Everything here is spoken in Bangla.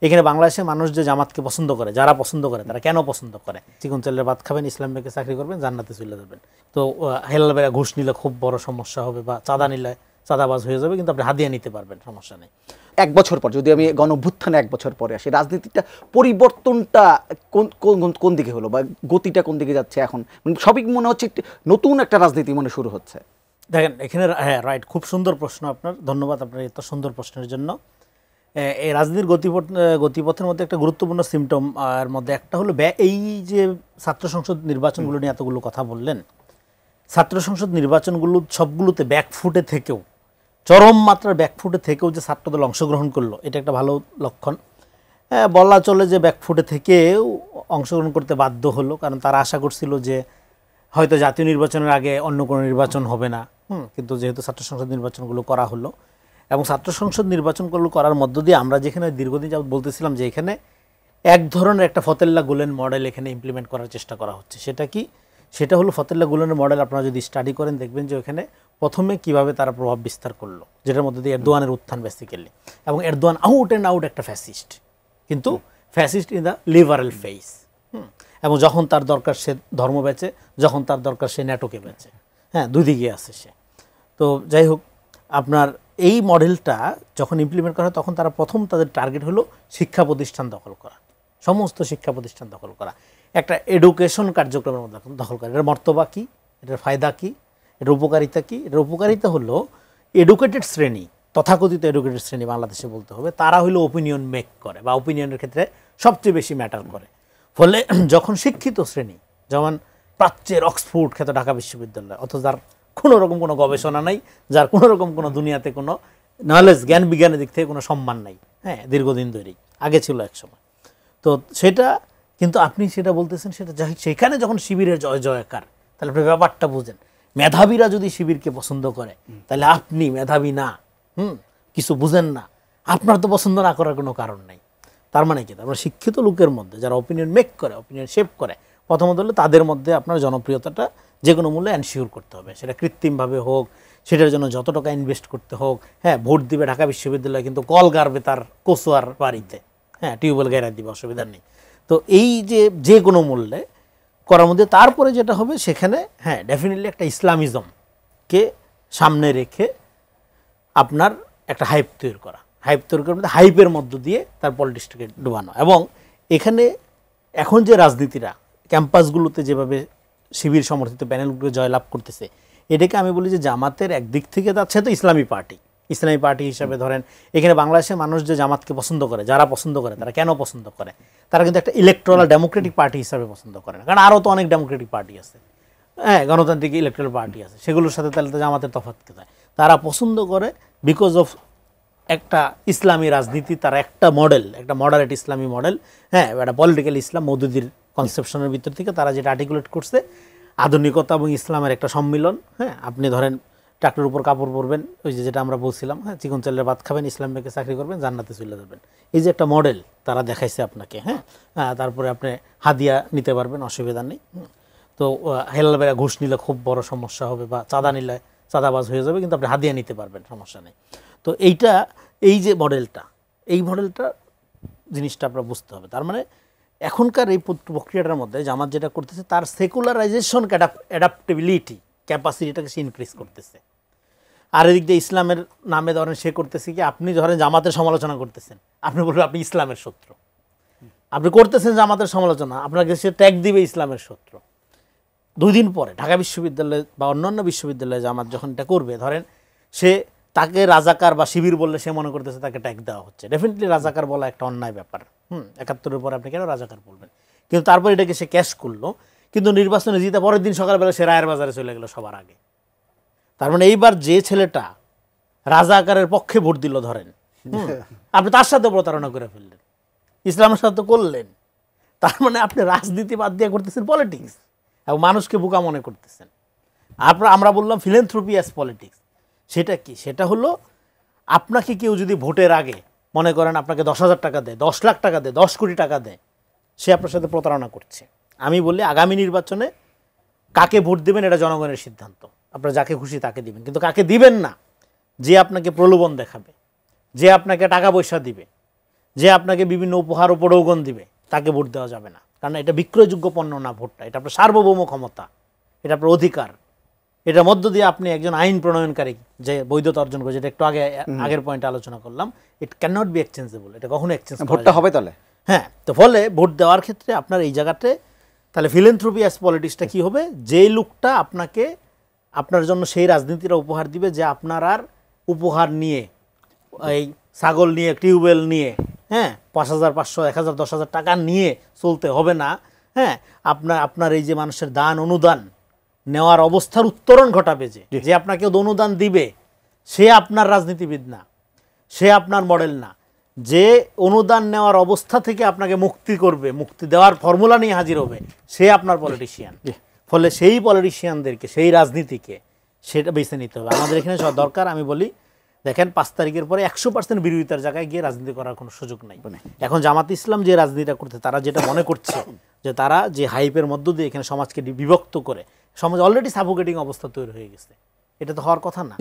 এখানে বাংলাদেশের মানুষ যে জামাতকে পছন্দ করে, যারা পছন্দ করে তারা কেন পছন্দ করে? চিকন চালের ভাত খাবেন, ইসলাম ব্যাংকে চাকরি করবেন, জান্নাতে চলে যাবেন। তো হেলাল বেড়া ঘুষ নিলে খুব বড় সমস্যা হবে, বা চাঁদা নিলে চাঁদাবাজ হয়ে যাবে, কিন্তু আপনি হাদিয়া নিতে পারবেন, সমস্যা নেই। এক বছর পর যদি আমি গণঅভ্যুত্থানে এক বছর পরে আসি, রাজনীতিটা পরিবর্তনটা কোন দিকে হলো, বা গতিটা কোন দিকে যাচ্ছে এখন? সবই মনে হচ্ছে নতুন একটা রাজনীতি মনে শুরু হচ্ছে। দেখেন এখানে, হ্যাঁ রাইট, খুব সুন্দর প্রশ্ন আপনার, ধন্যবাদ আপনার এত সুন্দর প্রশ্নের জন্য। এই রাজনীতির গতিপথের মধ্যে একটা গুরুত্বপূর্ণ সিমটম এর মধ্যে একটা হলো এই যে ছাত্র সংসদ নির্বাচনগুলো নিয়ে এতগুলো কথা বললেন, ছাত্র সংসদ নির্বাচনগুলো সবগুলোতে ব্যাকফুটে থেকেও, চরম মাত্রার ব্যাকফুটে থেকেও যে ছাত্রদল অংশগ্রহণ করলো, এটা একটা ভালো লক্ষণ। বলা চলে যে ব্যাকফুটে থেকেও অংশগ্রহণ করতে বাধ্য হলো, কারণ তারা আশা করছিল যে হয়তো জাতীয় নির্বাচনের আগে অন্য কোনো নির্বাচন হবে না, কিন্তু যেহেতু ছাত্র সংসদ নির্বাচনগুলো করা হলো, এবং ছাত্র সংসদ নির্বাচনগুলো করার মধ্য দিয়ে আমরা যেখানে দীর্ঘদিন যাবত বলতেছিলাম যে এখানে এক ধরনের একটা ফতেল্লা গুলেন মডেল এখানে ইমপ্লিমেন্ট করার চেষ্টা করা হচ্ছে। সেটা কি? সেটা হলো ফতেল্লা গুলেনের মডেল। আপনারা যদি স্টাডি করেন দেখবেন যে ওখানে প্রথমে কিভাবে তারা প্রভাব বিস্তার করলো, যেটার মধ্যে দিয়ে এরদোয়ানের উত্থান বেসিক্যালি, এবং এরদোয়ান আউট অ্যান্ড আউট একটা ফ্যাসিস্ট, কিন্তু fascist in the liberal face. এবং যখন তার দরকার সে ধর্ম বেচে, যখন তার দরকার সে ন্যাটোকে বেচে, হ্যাঁ, দুই দিকে আছে সে। তো যাই হোক, আপনার এই মডেলটা যখন ইমপ্লিমেন্ট করা হয় তখন তারা প্রথম তাদের টার্গেট হলো শিক্ষা প্রতিষ্ঠান দখল করা, সমস্ত শিক্ষা প্রতিষ্ঠান দখল করা, একটা এডুকেশন কার্যক্রমের মধ্যে দখল করা। এটার মর্তবা কী, এটার ফায়দা কী, এটার উপকারিতা কী? এটার উপকারিতা হলো এডুকেটেড শ্রেণী, তথাকথিত এডুকেটেড শ্রেণী বাংলাদেশে বলতে হবে, তারা হলো ওপিনিয়ন মেক করে, বা ওপিনিয়নের ক্ষেত্রে সবচেয়ে বেশি ম্যাটার করে। ফলে যখন শিক্ষিত শ্রেণী, যেমন প্রাচ্যের অক্সফোর্ড খ্যাত ঢাকা বিশ্ববিদ্যালয়, অথচ যার কোনো রকম কোনো গবেষণা নাই, যার কোনো রকম কোনো দুনিয়াতে কোনো নলেজ, জ্ঞান বিজ্ঞানের দিক থেকে কোনো সম্মান নাই, হ্যাঁ, দীর্ঘদিন ধরেই, আগে ছিল এক সময়, তো সেটা কিন্তু আপনি সেটা বলতেছেন, সেটা সেখানে যখন শিবিরের জয় জয়কার, তাহলে আপনি ব্যাপারটা বুঝেন। মেধাবীরা যদি শিবিরকে পছন্দ করে, তাহলে আপনি মেধাবী না, কিছু বুঝেন না, আপনার তো পছন্দ না করার কোনো কারণ নাই। তার মানে কি? তারপরে শিক্ষিত লোকের মধ্যে যারা ওপিনিয়ন মেক করে, ওপিনিয়ন শেপ করে, প্রথমত হলে তাদের মধ্যে আপনার জনপ্রিয়তাটা যে কোনো মূল্যে এনশিওর করতে হবে, সেটা কৃত্রিমভাবে হোক, সেটার জন্য যত টাকা ইনভেস্ট করতে হোক। হ্যাঁ, ভোট দিবে ঢাকা বিশ্ববিদ্যালয়, কিন্তু কল গাড়বে তার কচুয়ার বাড়িতে, হ্যাঁ, টিউবওয়েল গাড়া দিবে, অসুবিধা নেই। তো এই যে কোনো মূল্যে করার মধ্যে তারপরে যেটা হবে সেখানে, হ্যাঁ, ডেফিনেটলি একটা ইসলামিজমকে সামনে রেখে আপনার একটা হাইপ তৈরি করা, হাইপের মধ্য দিয়ে তার পলিটিক্সটাকে ডুবানো। এবং এখানে এখন যে রাজনীতিরা ক্যাম্পাসগুলোতে যেভাবে শিবির সমর্থিত প্যানেলগুলো জয়লাভ করতেছে, এটাকে আমি বলি যে জামাতের একদিক থেকে যাচ্ছে তো ইসলামী পার্টি হিসাবে ধরেন, এখানে বাংলাদেশের মানুষ যে জামাতকে পছন্দ করে, যারা পছন্দ করে তারা কেন পছন্দ করে? তারা কিন্তু একটা ইলেকট্রাল ডেমোক্রেটিক পার্টি হিসাবে পছন্দ করে না, কারণ আরও তো অনেক ডেমোক্রেটিক পার্টি আছে, হ্যাঁ, গণতান্ত্রিক ইলেকট্রাল পার্টি আছে, সেগুলোর সাথে তাহলে তো জামাতের তফাৎ কোথায়? তারা পছন্দ করে বিকজ অফ একটা ইসলামী রাজনীতি, তার একটা মডেল, একটা মডারেট ইসলামী মডেল, হ্যাঁ, একটা পলিটিক্যাল ইসলাম মওদুদির কনসেপশনের ভিতর থেকে তারা যেটা আর্টিকুলেট করছে, আধুনিকতা এবং ইসলামের একটা সম্মিলন। হ্যাঁ, আপনি ধরেন ট্রাক্টরের উপর কাপড় পরবেন, ওই যেটা আমরা বলছিলাম, হ্যাঁ, চিকন চালের ভাত খাবেন, ইসলাম ব্যাংকে চাকরি করবেন, জান্নাতে চলে যাবেন, এই যে একটা মডেল তারা দেখাইছে আপনাকে, হ্যাঁ, তারপরে আপনি হাদিয়া নিতে পারবেন, অসুবিধা নেই। তো হেলাল বেড়া ঘুষ নিলে খুব বড় সমস্যা হবে, বা চাঁদা নিলে চাঁদাবাজ হয়ে যাবে, কিন্তু আপনি হাদিয়া নিতে পারবেন, সমস্যা নেই। তো এই যে মডেলটা, এই মডেলটা জিনিসটা আপনার বুঝতে হবে। তার মানে এখনকার এই প্রক্রিয়াটার মধ্যে জামাত যেটা করতেছে, তার সেকুলারাইজেশন অ্যাডাপ্টেবিলিটি ক্যাপাসিটিটাকে সে ইনক্রিজ করতেছে। আর এদিক দিয়ে ইসলামের নামে ধরেন সে করতেছে কি, আপনি ধরেন জামাতের সমালোচনা করতেছেন, আপনি বলবেন আপনি ইসলামের শত্রু, আপনি করতেছেন জামাতের সমালোচনা, আপনাকে সে ট্যাগ দিবে ইসলামের শত্রু। 2 দিন পরে ঢাকা বিশ্ববিদ্যালয়ে বা অন্যান্য বিশ্ববিদ্যালয়ে জামাত যখন এটা করবে, ধরেন সে তাকে রাজাকার বা শিবির বললে সে মনে করতেছে তাকে ট্যাগ দেওয়া হচ্ছে। ডেফিনেটলি রাজাকার বলা একটা অন্যায় ব্যাপার, 71-এর পরে আপনি কেন রাজাকার বলবেন? কিন্তু তারপর এটাকে সে ক্যাশ করলো, কিন্তু নির্বাচনে জিতে পরের দিন সকালবেলা সে রায়ের বাজারে চলে গেল সবার আগে। তার মানে এইবার যে ছেলেটা রাজাকারের পক্ষে ভোট দিল, ধরেন আপনি তার সাথে প্রতারণা করে ফেললেন, ইসলামের সাথে করলেন, তার মানে আপনি রাজনীতি বাদ দিয়ে করতেছেন পলিটিক্স, এবং মানুষকে বোকা মনে করতেছেন। আমরা বললাম ফিলেন্থ্রপি অ্যাজ পলিটিক্স। সেটা কি? সেটা হলো আপনাকে কেউ যদি ভোটের আগে মনে করেন আপনাকে 10,000 টাকা দেয়, 10 লাখ টাকা দেয়, 10 কোটি টাকা দেয়, সে আপনার সাথে প্রতারণা করছে। আমি বলি আগামী নির্বাচনে কাকে ভোট দেবেন এটা জনগণের সিদ্ধান্ত, আপনারা যাকে খুশি তাকে দিবেন, কিন্তু কাকে দিবেন না, যে আপনাকে প্রলোভন দেখাবে, যে আপনাকে টাকা পয়সা দিবে, যে আপনাকে বিভিন্ন উপহার ও প্রলোভন দিবে তাকে ভোট দেওয়া যাবে না, কারণ এটা বিক্রয়যোগ্য পণ্য না ভোটটা, এটা আপনার সার্বভৌম ক্ষমতা, এটা আপনার অধিকার। এটার মধ্য দিয়ে আপনি একজন আইন প্রণয়নকারী যে বৈধতা অর্জন করে, যেটা একটু আগের পয়েন্টে আলোচনা করলাম, ইট ক্যান নট বি এক্সচেঞ্জেবল, এটা কখনো এক্সচেঞ্জ ভোটটা হবে তাহলে। হ্যাঁ, তো ফলে ভোট দেওয়ার ক্ষেত্রে আপনার এই জায়গাতে তাহলে ফিলেন্থ্রপি অ্যাজ পলিটিক্সটা কী হবে, যেই লোকটা আপনাকে আপনার জন্য সেই রাজনীতিটা উপহার দিবে যে আপনার আর উপহার নিয়ে এই ছাগল নিয়ে টিউবওয়েল নিয়ে ৫,৫০০ ১,০০০ ১০,০০০ টাকা নিয়ে চলতে হবে না। আপনার এই যে মানুষের দান অনুদান নেওয়ার অবস্থার উত্তরণ ঘটাবে, যে আপনাকে অনুদান দিবে সে আপনার রাজনীতিবিদ না, সে আপনার মডেল না। যে অনুদান নেওয়ার অবস্থা থেকে আপনাকে মুক্তি করবে, মুক্তি দেওয়ার ফর্মুলা নিয়ে হাজির হবে, সে আপনার পলিটিশিয়ান। ফলে সেই পলিটিশিয়ানদেরকে, সেই রাজনীতিকে সেটা বেছে নিতে হবে। আমাদের এখানে দরকার, আমি বলি দেখেন ৫ তারিখের পরে ১০০% বিরোধিতার জায়গায় গিয়ে রাজনীতি করার কোনো সুযোগ নাই। এখন জামাত ইসলাম যে রাজনীতিটা করতে, তারা যেটা মনে করছে যে তারা যে হাইপের মধ্য দিয়ে এখানে সমাজকে বিভক্ত করে, সমাজ অলরেডি সাফোকেটিং অবস্থা তৈরি হয়ে গেছে, এটা তো হওয়ার কথা না।